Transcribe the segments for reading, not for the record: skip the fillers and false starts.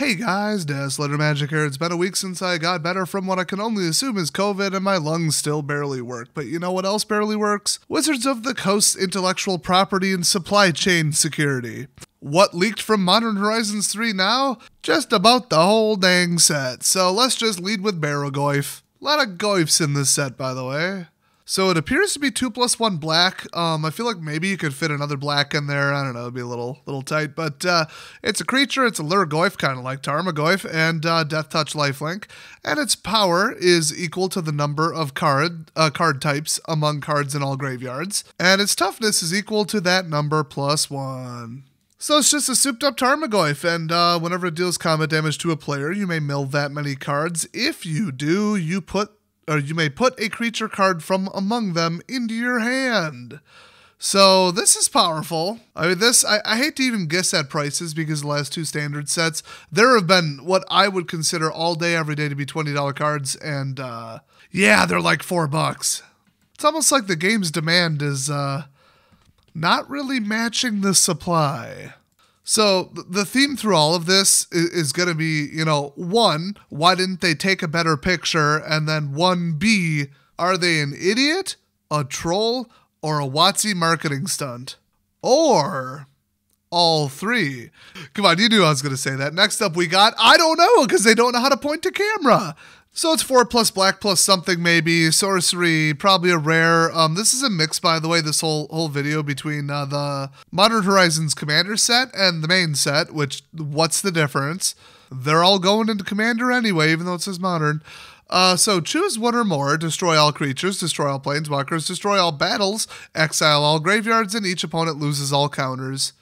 Hey guys, Dazzler Magic here. It's been a week since I got better from what I can only assume is COVID, and my lungs still barely work. But you know what else barely works? Wizards of the Coast's intellectual property and supply chain security. What leaked from Modern Horizons 3 now? Just about the whole dang set. So let's just lead with Barrogoyf. A lot of Goyfs in this set, by the way. So it appears to be 2+1 black. I feel like maybe you could fit another black in there. I don't know, it'd be a little tight. But it's a creature, it's a Lurgoyf, kind of like Tarmogoyf, and Death Touch Lifelink. And its power is equal to the number of card types among cards in all graveyards. And its toughness is equal to that number +1. So it's just a souped up Tarmogoyf, and whenever it deals combat damage to a player, you may mill that many cards. If you do, you may put a creature card from among them into your hand. So this is powerful. I mean, I hate to even guess at prices because the last two standard sets, there have been what I would consider all day, every day to be $20 cards, and yeah, they're like $4. It's almost like the game's demand is not really matching the supply. So the theme through all of this is going to be, one, why didn't they take a better picture? And then 1B, are they an idiot, a troll, or a WotC marketing stunt? Or all three? Come on, you knew I was going to say that. Next up we got, I don't know, because they don't know how to point to camera. So it's 4+ black plus something maybe, sorcery, probably a rare. This is a mix, by the way, this whole video between the Modern Horizons Commander set and the main set, which, what's the difference? They're all going into Commander anyway, even though it says Modern. So choose one or more, destroy all creatures, destroy all planeswalkers, destroy all battles, exile all graveyards, and each opponent loses all counters.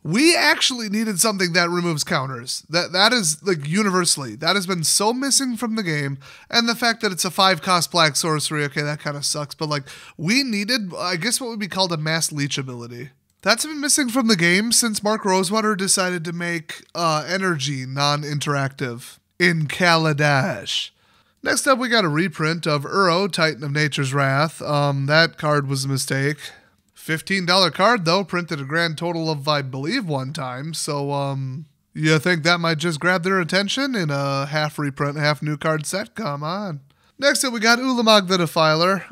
We actually needed something that removes counters. That is, like, universally. That has been so missing from the game. And the fact that it's a 5-cost black sorcery, okay, that kind of sucks. But, like, we needed, I guess, what would be called a mass leech ability. That's been missing from the game since Mark Rosewater decided to make energy non-interactive in Kaladesh. Next up, we got a reprint of Uro, Titan of Nature's Wrath. That card was a mistake. $15 card, though, printed a grand total of, I believe, one time. So, you think that might just grab their attention in a half reprint, half new card set? Come on. Next up, we got Ulamog the Defiler.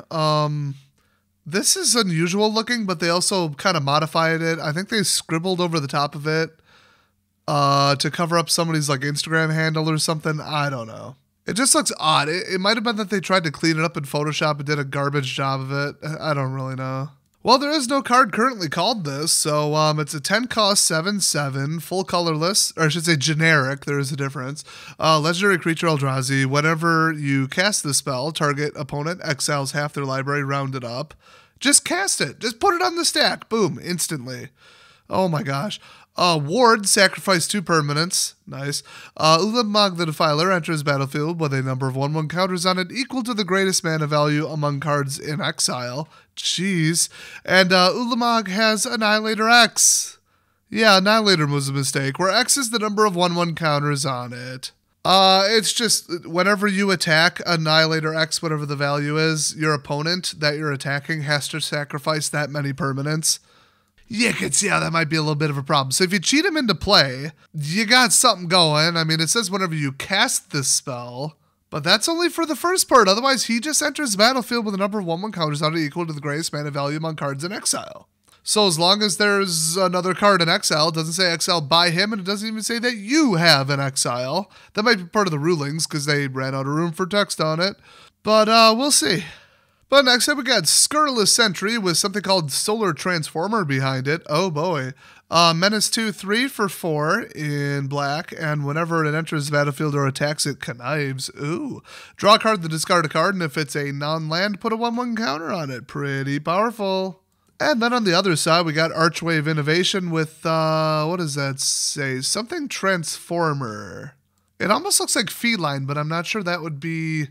This is unusual looking, but they also kind of modified it. I think they scribbled over the top of it to cover up somebody's, like, Instagram handle or something. I don't know. It just looks odd. It might have been that they tried to clean it up in Photoshop and did a garbage job of it. I don't really know. Well, there is no card currently called this, so it's a 10-cost 7/7, full colorless, or I should say generic, there is a difference. Legendary creature Eldrazi, whenever you cast the spell, target opponent exiles half their library, rounded up. Just cast it. Just put it on the stack. Boom, instantly. Oh my gosh. Ward, sacrifice 2 permanents. Nice. Ulamog the Defiler enters battlefield with a number of 1/1 counters on it equal to the greatest mana value among cards in exile. Jeez. And Ulamog has Annihilator X. Yeah, Annihilator was a mistake, where X is the number of 1/1 counters on it. It's just, whenever you attack Annihilator X, whatever the value is, your opponent that you're attacking has to sacrifice that many permanents. You can see how that might be a little bit of a problem. So if you cheat him into play, you got something going. I mean, it says whenever you cast this spell, but that's only for the first part. Otherwise, he just enters the battlefield with a number of 1/1 counters on it equal to the greatest mana value among cards in exile. So as long as there's another card in exile, it doesn't say exile by him, and it doesn't even say that you have an exile. That might be part of the rulings because they ran out of room for text on it. But we'll see. But next up, we got Scurrilous Sentry with something called Solar Transformer behind it. Oh boy. Menace 2/3 for 4 in black, and whenever it enters the battlefield or attacks, it connives. Ooh. Draw a card, then discard a card, and if it's a non-land, put a 1/1 counter on it. Pretty powerful. And then on the other side, we got Archwave Innovation with, what does that say? Something Transformer. It almost looks like Feline, but I'm not sure that would be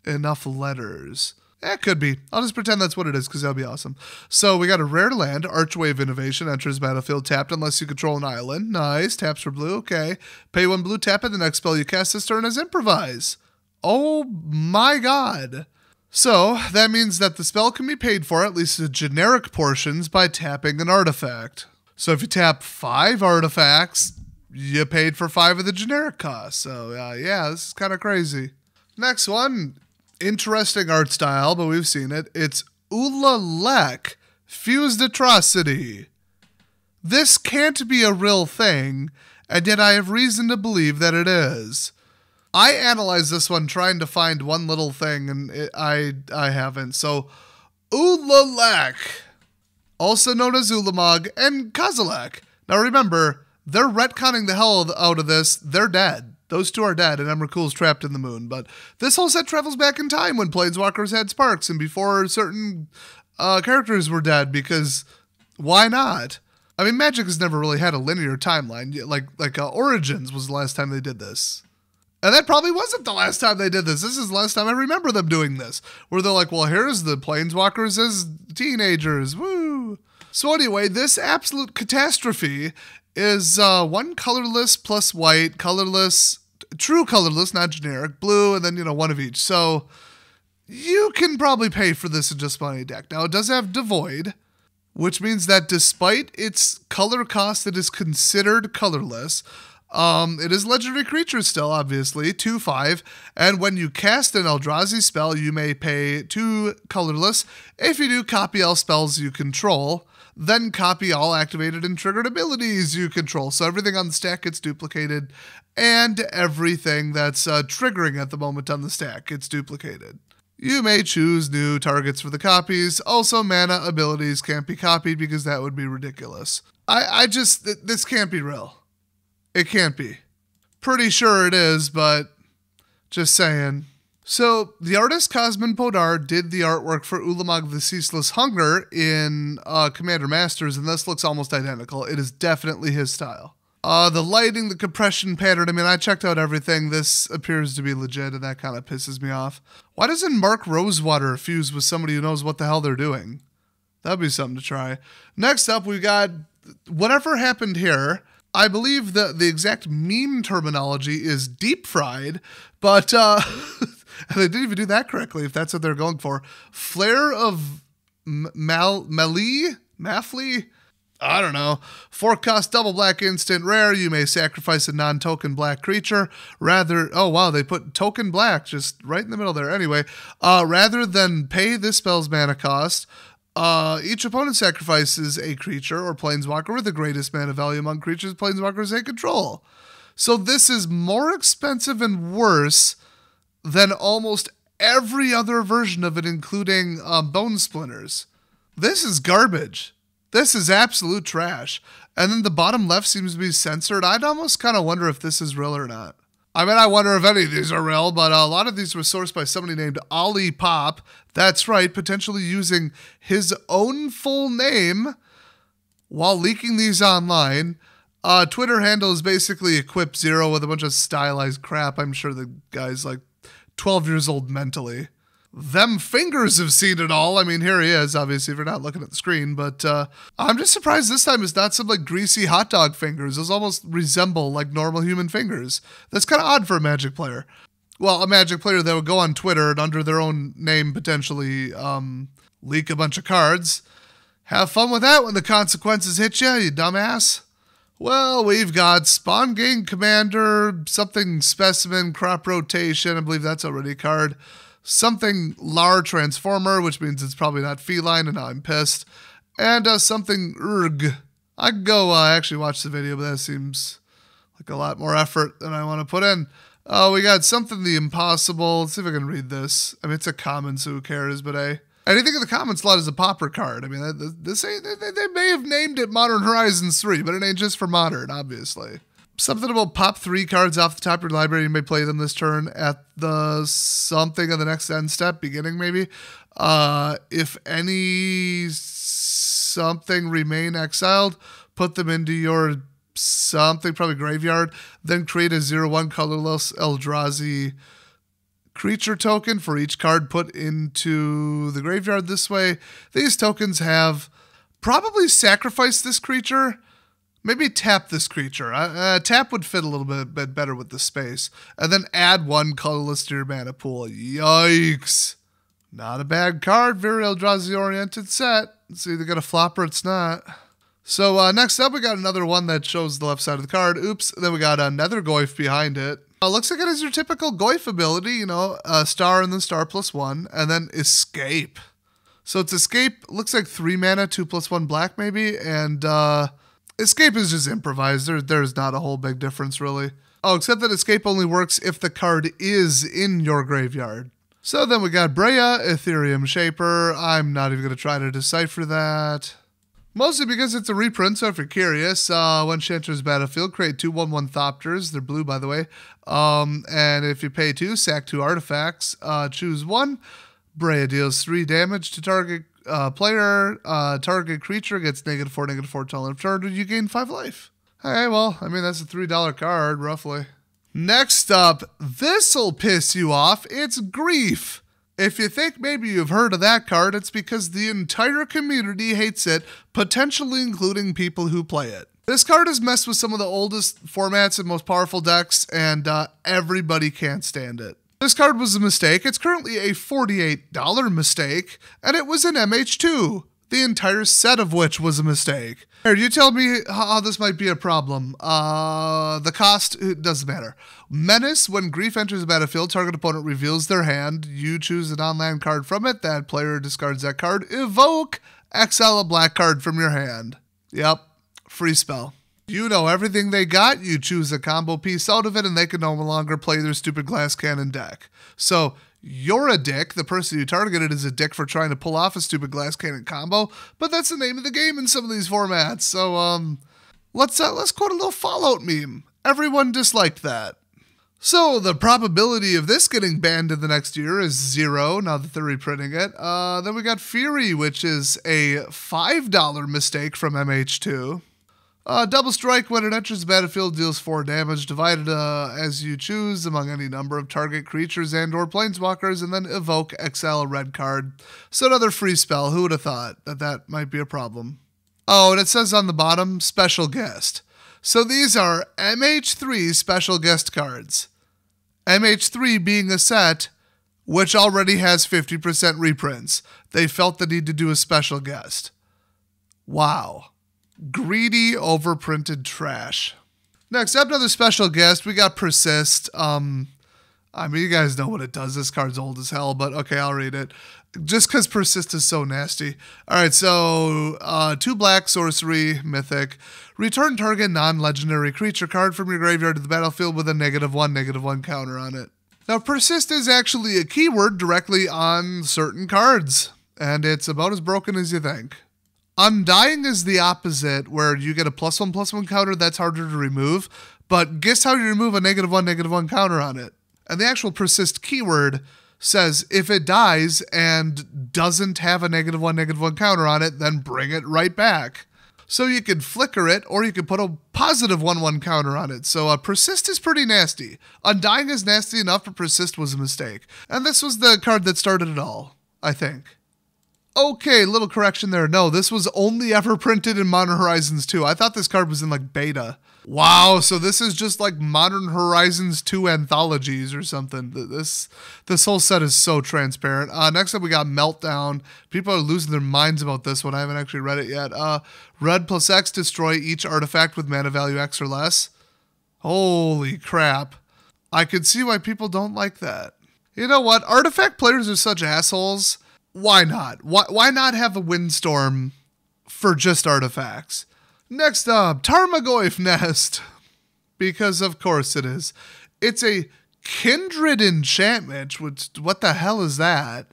enough letters. It could be. I'll just pretend that's what it is because that'll be awesome. So we got a rare land, Archwave Innovation, enters battlefield tapped unless you control an island. Nice. Taps for blue. Okay. Pay 1 blue, tap it. The next spell you cast this turn is Improvise. Oh my god. So that means that the spell can be paid for, at least the generic portions, by tapping an artifact. So if you tap 5 artifacts, you paid for 5 of the generic costs. So, yeah, this is kind of crazy. Next one, interesting art style, but we've seen it. It's Ulalek Fused Atrocity. This can't be a real thing, and yet I have reason to believe that it is. I analyzed this one trying to find one little thing, and I haven't. So, Ulalek, also known as Ulamog, and Kozilek. Now remember, they're retconning the hell out of this. They're dead. Those two are dead, and Emrakul's trapped in the moon. But this whole set travels back in time when Planeswalkers had sparks, and before certain characters were dead, because why not? I mean, Magic has never really had a linear timeline. Like Origins was the last time they did this. And that probably wasn't the last time they did this. This is the last time I remember them doing this. Where they're like, well, here's the Planeswalkers as teenagers. Woo! So anyway, this absolute catastrophe is 1 colorless plus white, colorless, true colorless, not generic, blue, and then, one of each. So you can probably pay for this in just about any deck. Now, it does have Devoid, which means that despite its color cost, it is considered colorless. It is legendary creature still, obviously, 2/5, and when you cast an Eldrazi spell, you may pay 2 colorless. If you do, copy all spells you control, then copy all activated and triggered abilities you control. So everything on the stack gets duplicated, and everything that's triggering at the moment on the stack gets duplicated. You may choose new targets for the copies. Also, mana abilities can't be copied because that would be ridiculous. This can't be real. It can't be. Pretty sure it is, but just saying. So, the artist Cosmin Podar did the artwork for Ulamog the Ceaseless Hunger in Commander Masters, and this looks almost identical. It is definitely his style. The lighting, the compression pattern, I mean, I checked out everything. This appears to be legit, and that kind of pisses me off. Why doesn't Mark Rosewater fuse with somebody who knows what the hell they're doing? That'd be something to try. Next up, we got whatever happened here. I believe the exact meme terminology is deep fried, but they didn't even do that correctly, if that's what they're going for. Flare of Mafli? I don't know. 4-cost double black instant rare. You may sacrifice a non-token black creature. Oh wow, they put token black just right in the middle there. Anyway, rather than pay this spell's mana cost, each opponent sacrifices a creature or planeswalker with the greatest mana value among creatures planeswalkers they control. So this is more expensive and worse than almost every other version of it, including Bone Splinters. This is garbage. This is absolute trash. And then the bottom left seems to be censored. I'd almost kind of wonder if this is real or not. I mean, I wonder if any of these are real, but a lot of these were sourced by somebody named Ollie Pop. That's right, potentially using his own full name while leaking these online. Twitter handle is basically Equip0 with a bunch of stylized crap. I'm sure the guy's like 12 years old mentally. Them fingers have seen it all. I mean, here he is, obviously, if you're not looking at the screen. But I'm just surprised this time it's not some like greasy hot dog fingers. Those almost resemble like normal human fingers. That's kind of odd for a Magic player. Well, a Magic player that would go on Twitter and under their own name potentially leak a bunch of cards. Have fun with that when the consequences hit you dumbass. Well, we've got Spawn Gang Commander, something Specimen, Crop Rotation. I believe that's already a card. Something Lar Transformer, which means it's probably not feline, and now I'm pissed. And something Urg. I could go actually watch the video, but that seems like a lot more effort than I want to put in. We got something the Impossible. Let's see if I can read this. I mean, it's a common, so who cares, but anything in the common slot is a pauper card. I mean, they may have named it Modern Horizons 3, but it ain't just for Modern, obviously. Something about pop 3 cards off the top of your library. You may play them this turn at the something of the next end step, beginning maybe. If any something remain exiled, put them into your something, probably graveyard. Then create a 0/1 colorless Eldrazi creature token for each card put into the graveyard this way. These tokens have probably sacrificed this creature. Maybe tap this creature. Tap would fit a little bit better with the space. And then add 1 colorless to your mana pool. Yikes. Not a bad card. Very Eldrazi-oriented set. It's either going to flop or it's not. So next up, we got another one that shows the left side of the card. Oops. Then we got another Goyf behind it. Looks like it has your typical Goyf ability, you know, star and then star +1, and then escape. So it's escape, looks like 3 mana, 2+1 black maybe, and escape is just improvised. There's not a whole big difference really. Oh, except that escape only works if the card is in your graveyard. So then we got Breya, Ethereum Shaper. I'm not even going to try to decipher that. Mostly because it's a reprint, so if you're curious, when she enters battlefield, create 2 1/1 Thopters. They're blue, by the way. And if you pay 2, sack 2 artifacts. Choose 1. Breya deals 3 damage to target player. Target creature gets -4/-4 till end of turn. You gain 5 life. Hey, well, I mean, that's a $3 card, roughly. Next up, this'll piss you off. It's Grief. If you think maybe you've heard of that card, it's because the entire community hates it, potentially including people who play it. This card has messed with some of the oldest formats and most powerful decks, and everybody can't stand it. This card was a mistake. It's currently a $48 mistake, and it was an MH2, the entire set of which was a mistake. Here, you tell me how this might be a problem. The cost, it doesn't matter. Menace, when Grief enters the battlefield, target opponent reveals their hand. You choose a non-land card from it. That player discards that card. Evoke, exile a black card from your hand. Yep, free spell. You know everything they got. You choose a combo piece out of it, and they can no longer play their stupid glass cannon deck. So you're a dick. The person you targeted is a dick for trying to pull off a stupid glass cannon combo, but that's the name of the game in some of these formats. So let's quote a little Fallout meme. Everyone disliked that. So the probability of this getting banned in the next year is 0 now that they're reprinting it. Then we got Fury, which is a $5 mistake from MH2. Double strike, when it enters the battlefield, deals 4 damage, divided as you choose among any number of target creatures and or planeswalkers, and then evoke, exile a red card. So another free spell. Who would have thought that might be a problem? Oh, and it says on the bottom, special guest. So these are MH3 special guest cards. MH3 being a set which already has 50% reprints. They felt the need to do a special guest. Wow. Greedy, overprinted trash. Next up, another special guest. We got Persist. I mean, you guys know what it does. This card's old as hell, but okay, I'll read it. Just because Persist is so nasty. All right, so 2 black, sorcery, mythic. Return target non-legendary creature card from your graveyard to the battlefield with a -1/-1 counter on it. Now, Persist is actually a keyword directly on certain cards, and it's about as broken as you think. Undying is the opposite, where you get a +1/+1 counter that's harder to remove, but guess how you remove a -1/-1 counter on it? And the actual Persist keyword says if it dies and doesn't have a -1/-1 counter on it, then bring it right back. So you could flicker it, or you could put a +1/1 counter on it. So Persist is pretty nasty. Undying is nasty enough, but Persist was a mistake. And this was the card that started it all, I think. Okay, little correction there. No, this was only ever printed in Modern Horizons 2. I thought this card was in like beta. Wow, so this is just like Modern Horizons 2 anthologies or something. This whole set is so transparent. Next up, we got Meltdown. People are losing their minds about this one. I haven't actually read it yet. Red +X, destroy each artifact with mana value X or less. Holy crap. I could see why people don't like that. You know what? Artifact players are such assholes. Why not? Why not have a Windstorm for just artifacts? Next up, Tarmogoyf Nest. Because of course it is. It's a Kindred enchantment. What the hell is that?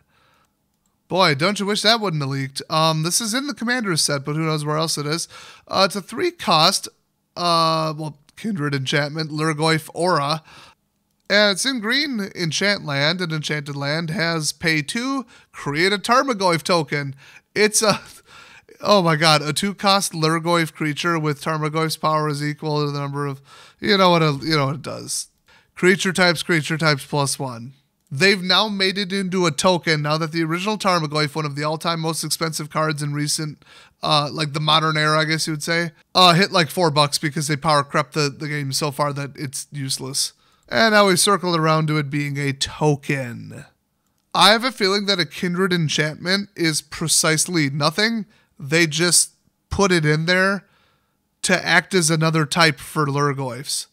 Boy, don't you wish that wouldn't have leaked. This is in the Commander's set, but who knows where else it is. It's a 3 cost, Kindred enchantment, Lurgoyf Aura. And it's in green enchant land, and enchanted land has pay 2, create a Tarmogoyf token. It's a, oh my god, a 2 cost Lurgoyf creature with Tarmogoyf's power is equal to the number of, you know what it does. Creature types +1. They've now made it into a token now that the original Tarmogoyf, one of the all-time most expensive cards in recent, like the modern era, I guess you would say, hit like $4 because they power crept the game so far that it's useless. And now we circled around to it being a token. I have a feeling that a Kindred enchantment is precisely nothing. They just put it in there to act as another type for Lurgoyfs.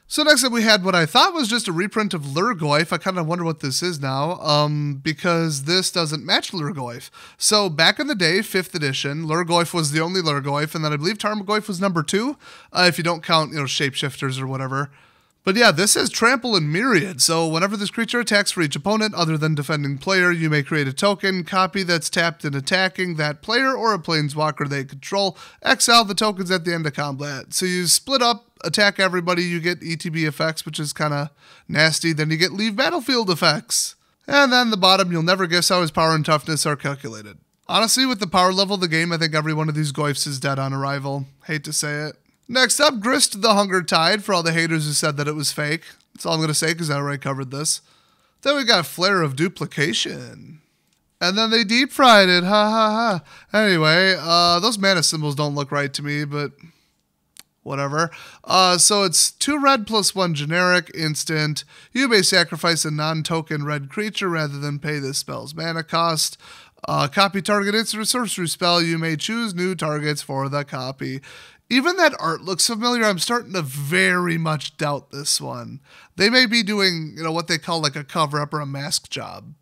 So next up we had what I thought was just a reprint of Lurgoyf. I kind of wonder what this is now, because this doesn't match Lurgoyf. So back in the day, 5th edition, Lurgoyf was the only Lurgoyf, and then I believe Tarmogoyf was number 2, if you don't count, shapeshifters or whatever. But yeah, this is Trample and Myriad, so whenever this creature attacks for each opponent other than defending player, you may create a token, copy that's tapped and attacking that player or a planeswalker they control, exile the tokens at the end of combat. So you split up, attack everybody, you get ETB effects, which is kind of nasty, then you get leave battlefield effects. And then the bottom, you'll never guess how his power and toughness are calculated. Honestly, with the power level of the game, I think every one of these Goyfs is dead on arrival. Hate to say it. Next up, Grist the Hunger Tide, for all the haters who said that it was fake. That's all I'm going to say because I already covered this. Then we got Flare of Duplication. And then they deep fried it, ha ha ha. Anyway, those mana symbols don't look right to me, but whatever. So it's 2 red plus 1 generic instant. You may sacrifice a non-token red creature rather than pay this spell's mana cost. Copy target instant or sorcery spell. You may choose new targets for the copy. Even that art looks familiar. I'm starting to very much doubt this one. They may be doing, what they call like a cover-up or a mask job.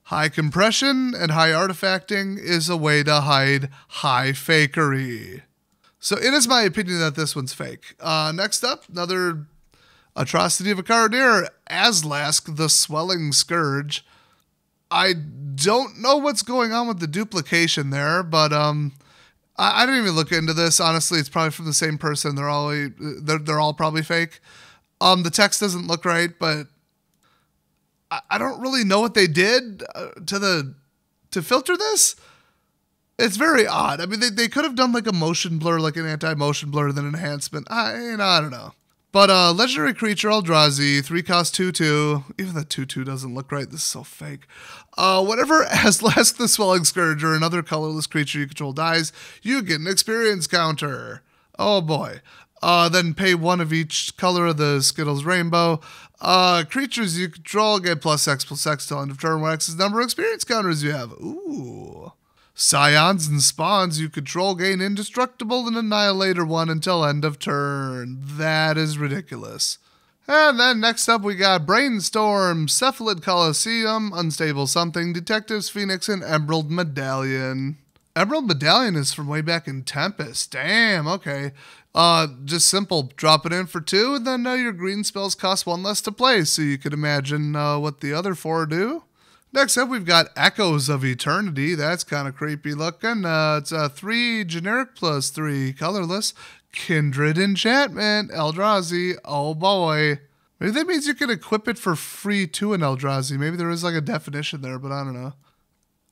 High compression and high artifacting is a way to hide high fakery. So it is my opinion that this one's fake. Next up, another atrocity of a card here, Azlask the Swelling Scourge. I don't know what's going on with the duplication there, but I didn't even look into this. Honestly, it's probably from the same person. They're all probably fake. The text doesn't look right, but I don't really know what they did to filter this. It's very odd. I mean, they could have done like a motion blur, like an anti-motion blur, then enhancement. I don't know. But legendary creature Eldrazi, 3 cost 2/2. Even the 2/2 doesn't look right. This is so fake. Whenever Azlask the Swelling Scourge or another colorless creature you control dies, you get an experience counter. Oh boy. Then pay 1 of each color of the Skittles rainbow. Creatures you control get +X till end of turn, where X is the number of experience counters you have. Ooh. Scions and Spawns you control gain Indestructible and Annihilator 1 until end of turn. That is ridiculous. And then next up we got Brainstorm, Cephalid Coliseum, Unstable Something, Detectives Phoenix, and Emerald Medallion. Emerald Medallion is from way back in Tempest. Damn, okay. Just simple, drop it in for 2, and then your green spells cost 1 less to play, so you could imagine what the other 4 do. Next up, we've got Echoes of Eternity. That's kind of creepy looking. It's 3 generic plus 3 colorless. Kindred Enchantment, Eldrazi. Oh boy. Maybe that means you can equip it for free to an Eldrazi. Maybe there is like a definition there, but I don't know.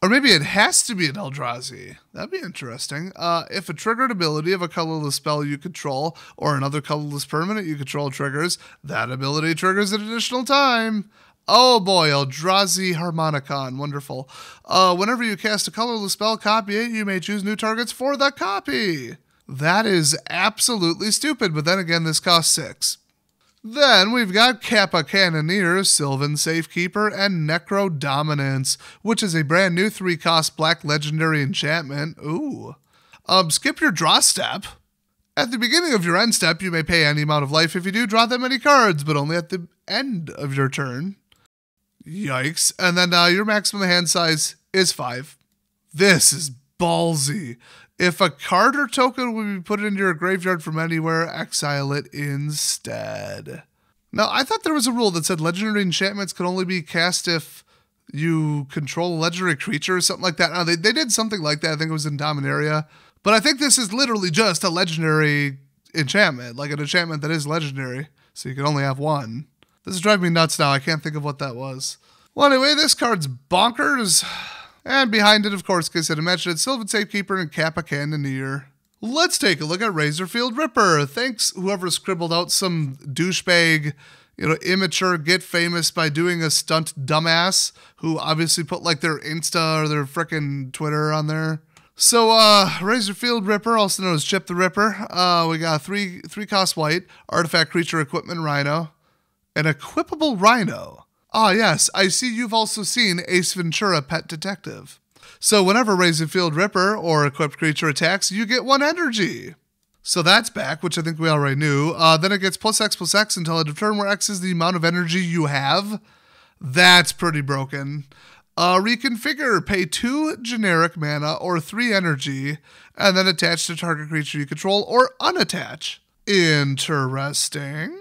Or maybe it has to be an Eldrazi. That'd be interesting. If a triggered ability of a colorless spell you control or another colorless permanent you control triggers, that ability triggers an additional time. Oh boy, Eldrazi Harmonicon. Wonderful. Whenever you cast a colorless spell, copy it, you may choose new targets for the copy. That is absolutely stupid, but then again, this costs 6. Then we've got Kappa Cannoneer, Sylvan Safekeeper, and Necro Dominance, which is a brand new 3-cost black legendary enchantment. Ooh. Skip your draw step. At the beginning of your end step, you may pay any amount of life if you do draw that many cards, but only at the end of your turn. Yikes. And then your maximum hand size is 5. This is ballsy. If a card or token would be put into your graveyard from anywhere, exile it instead. Now, I thought there was a rule that said legendary enchantments could only be cast if you control a legendary creature or something like that. Now, they did something like that. I think it was in Dominaria. But I think this is literally just a legendary enchantment, like an enchantment that is legendary. So you can only have 1. This is driving me nuts now. I can't think of what that was. Well, anyway, this card's bonkers. And behind it, of course, because I mentioned it, Sylvan Safekeeper and Kappa Cannoneer. Let's take a look at Razorfield Ripper. Thanks, whoever scribbled out some douchebag, immature get famous by doing a stunt dumbass who obviously put like their Insta or their frickin' Twitter on there. So, Razorfield Ripper, also known as Chip the Ripper. We got 3 cost white, artifact creature equipment rhino. An equipable rhino. Ah, yes, I see you've also seen Ace Ventura: Pet Detective. So whenever Raising Field Ripper or equipped creature attacks, you get 1 energy. So that's back, which I think we already knew. Then it gets +X until end of turn, where X is the amount of energy you have. That's pretty broken. Reconfigure, pay 2 generic mana or 3 energy, and then attach to target creature you control or unattach. Interesting.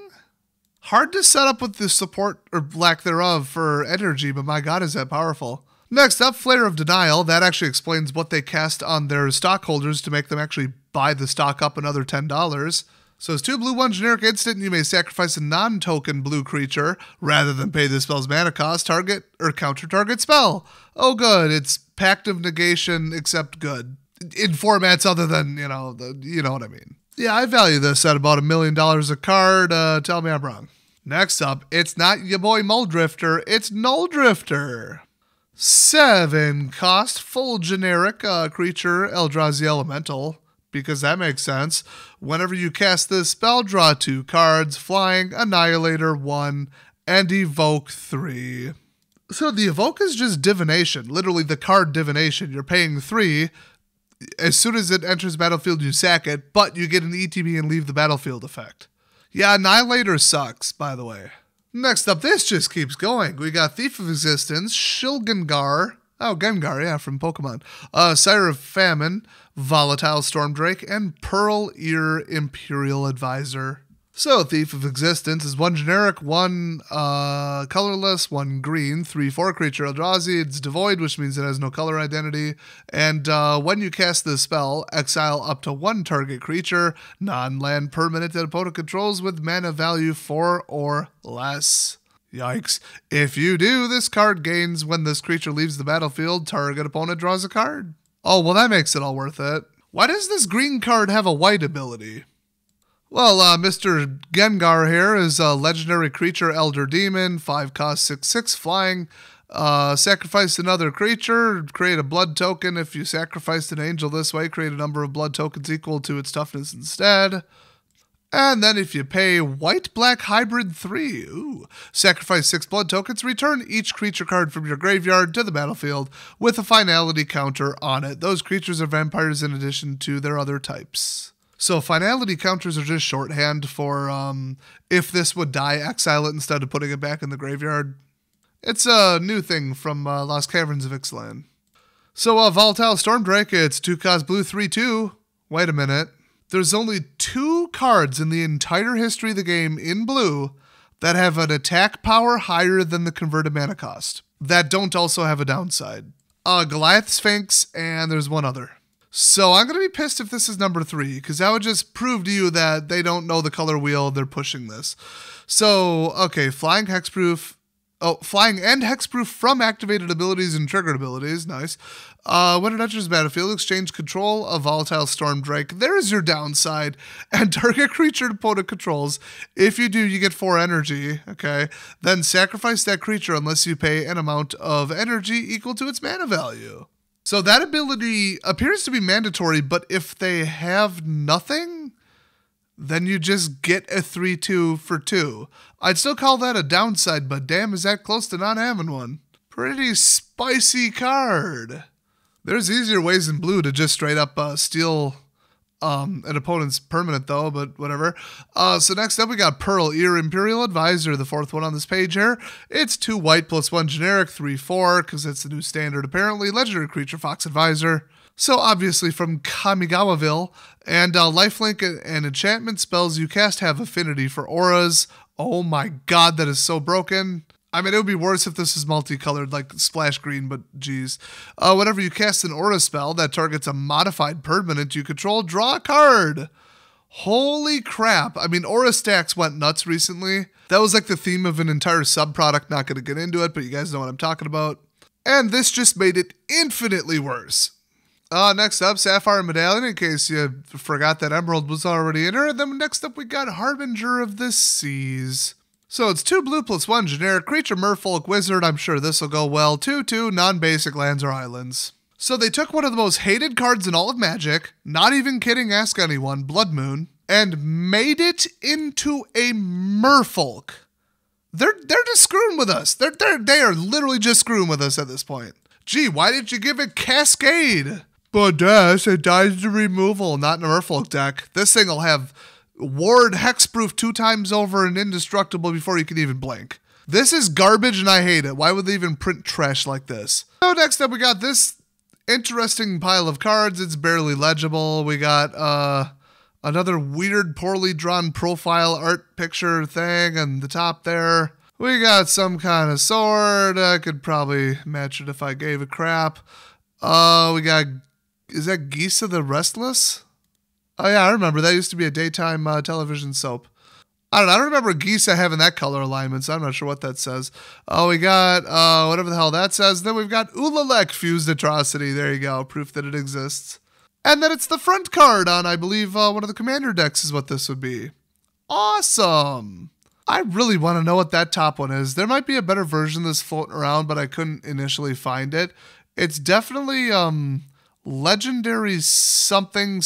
Hard to set up with the support or lack thereof for energy, but my god, is that powerful. Next up, Flare of Denial. That actually explains what they cast on their stockholders to make them actually buy the stock up another $10. So it's 2 blue, 1 generic instant, and you may sacrifice a non-token blue creature rather than pay the spell's mana cost, target or counter target spell. Oh good, it's Pact of Negation except good. In formats other than, you know what I mean. Yeah, I value this at about $1 million a card. Tell me I'm wrong. Next up, it's not your boy Muldrifter, it's Nulldrifter. 7 cost, full generic creature, Eldrazi Elemental, because that makes sense. Whenever you cast this spell, draw 2 cards, flying, Annihilator 1, and evoke 3. So the evoke is just divination, literally the card divination. You're paying 3. As soon as it enters the battlefield, you sack it, but you get an ETB and leave the battlefield effect. Yeah, Annihilator sucks, by the way. Next up, this just keeps going. We got Thief of Existence, Shilgengar. Oh, Gengar, yeah, from Pokemon. Sire of Famine, Volatile Stormdrake, and Pearl Ear Imperial Advisor. So, Thief of Existence is 1 generic, 1 colorless, 1 green, 3/4 creature Eldrazi. It's devoid, which means it has no color identity. And when you cast this spell, exile up to 1 target creature, non-land permanent that opponent controls with mana value 4 or less. Yikes. If you do, this card gains when this creature leaves the battlefield, target opponent draws a card. Oh, well that makes it all worth it. Why does this green card have a white ability? Well, Mr. Gengar here is a legendary creature, Elder Demon, 5 cost, 6/6 flying. Sacrifice another creature, create a blood token. If you sacrificed an angel this way, create a number of blood tokens equal to its toughness instead. And then if you pay white-black hybrid 3, sacrifice 6 blood tokens, return each creature card from your graveyard to the battlefield with a finality counter on it. Those creatures are vampires in addition to their other types. So finality counters are just shorthand for if this would die, exile it instead of putting it back in the graveyard. It's a new thing from Lost Caverns of Ixalan. So Volatile Stormdrake, it's 2 cost blue, 3/2. Wait a minute. There's only 2 cards in the entire history of the game in blue that have an attack power higher than the converted mana cost, that don't also have a downside. Goliath Sphinx, and there's one other. So I'm going to be pissed if this is number 3, because that would just prove to you that they don't know the color wheel, they're pushing this. So, okay, Flying Hexproof. Oh, Flying and Hexproof from activated abilities and triggered abilities. Nice. When it enters the battlefield, exchange control of Volatile Stormdrake. There's your downside. And target creature opponent controls. If you do, you get 4 energy. Okay. Then sacrifice that creature unless you pay an amount of energy equal to its mana value. So that ability appears to be mandatory, but if they have nothing, then you just get a 3/2 for 2. I'd still call that a downside, but damn, is that close to not having one. Pretty spicy card. There's easier ways in blue to just straight up steal an opponent's permanent though, but whatever. So next up we got Pearl Ear Imperial Advisor, the 4th one on this page here. It's 2 white plus 1 generic, 3/4, because it's the new standard apparently. Legendary creature, Fox Advisor. So obviously from Kamigawaville. And lifelink and enchantment spells you cast have affinity for auras. Oh my god, that is so broken. I mean, it would be worse if this is multicolored, like splash green, but geez. Whenever you cast an aura spell that targets a modified permanent you control, draw a card. Holy crap. I mean, aura stacks went nuts recently. That was like the theme of an entire subproduct. Not going to get into it, but you guys know what I'm talking about. And this just made it infinitely worse. Next up, Sapphire Medallion, in case you forgot that Emerald was already in her. And then next up, we got Harbinger of the Seas. So it's 2 blue plus 1 generic creature, Merfolk Wizard. I'm sure this will go well. 2/2 non-basic lands or islands. So they took one of the most hated cards in all of Magic, not even kidding, ask anyone, Blood Moon, and made it into a Merfolk. They're just screwing with us. They are literally just screwing with us at this point. Gee, why didn't you give it Cascade? But Dash, it dies to removal, not in a Merfolk deck. This thing will have Ward hexproof 2 times over and indestructible before you can even blink. This is garbage and I hate it. Why would they even print trash like this? So next up we got this interesting pile of cards. It's barely legible. We got another weird poorly drawn profile art picture thing on the top there. We got some kind of sword. I could probably match it if I gave a crap. We got, is that Gisa the Restless? Oh yeah, I remember. That used to be a daytime television soap. I don't know. I don't remember Gisa having that color alignment, so I'm not sure what that says. Oh, we got whatever the hell that says. Then we've got Ulalek Fused Atrocity. There you go. Proof that it exists. And then it's the front card on, I believe, one of the commander decks is what this would be. Awesome. I really want to know what that top one is. There might be a better version of this floating around, but I couldn't initially find it. It's definitely legendary something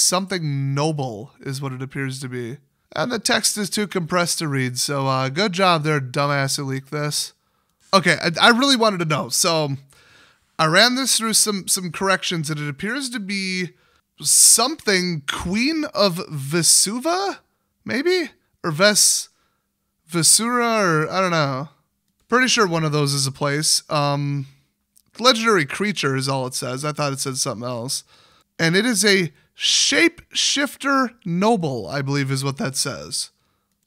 noble is what it appears to be. And the text is too compressed to read, so good job there, dumbass who leaked this. Okay, I really wanted to know. So I ran this through some corrections, and it appears to be something Queen of Vesuva, maybe? Or Vesura, or I don't know. Pretty sure one of those is a place. Legendary creature is all it says. I thought it said something else. And it is a Shapeshifter Noble, I believe is what that says.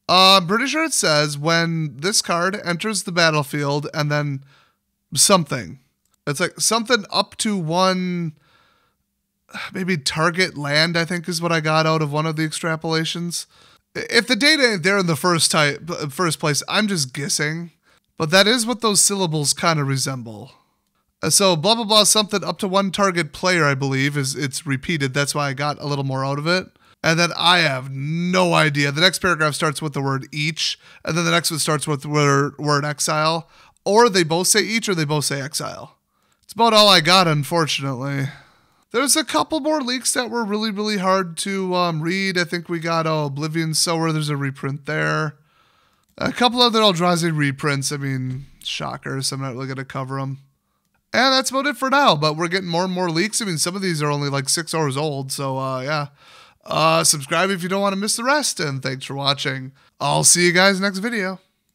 I'm pretty sure it says when this card enters the battlefield and then something. It's like something up to 1, maybe target land, I think is what I got out of one of the extrapolations. If the data ain't there in the first place, I'm just guessing. But that is what those syllables kind of resemble. So blah, blah, blah, something up to 1 target player, I believe, it's repeated. That's why I got a little more out of it. And then I have no idea. The next paragraph starts with the word each, and then the next one starts with the word exile. Or they both say each, or they both say exile. It's about all I got, unfortunately. There's a couple more leaks that were really, really hard to read. I think we got Oblivion Sower. There's a reprint there. A couple other Eldrazi reprints. I mean, shocker, so I'm not really going to cover them. And that's about it for now, but we're getting more and more leaks. I mean, some of these are only like 6 hours old, so yeah. Subscribe if you don't want to miss the rest, and thanks for watching. I'll see you guys next video.